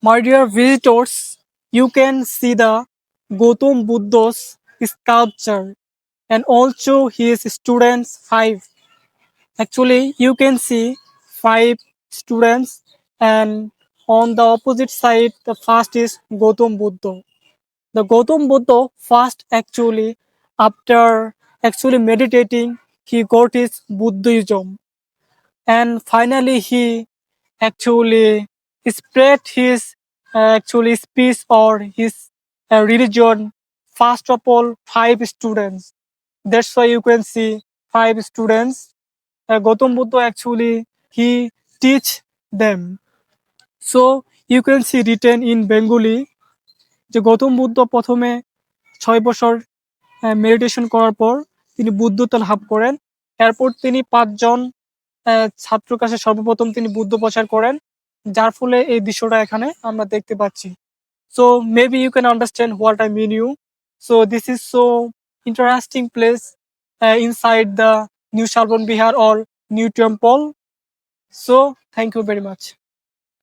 My dear visitors, you can see the Gautam Buddha's sculpture and also his students five. Actually, you can see five students, and on the opposite side, the first is Gautam Buddha. The Gautam Buddha first after actually meditating, he got his Buddhism, and finally he actually spread his actually speech or his religion. First of all, five students. That's why you can see five students. Gautam Buddha actually he teach them. So you can see written in Bengali যে গৌতম বুদ্ধ প্রথমে 6 বছর meditation করার পর তিনি বুদ্ধত্ব লাভ করেন। এরপর তিনি 5 জন ছাত্রের কাছে সর্বপ্রথম তিনি বুদ্ধ প্রচার করেন, যার ফলে এই দৃশ্যটা এখানে আমরা দেখতে পাচ্ছি। So maybe you can understand what I mean you. So this is so interesting place inside the New Shalban Bihar or New Temple. So thank you very much.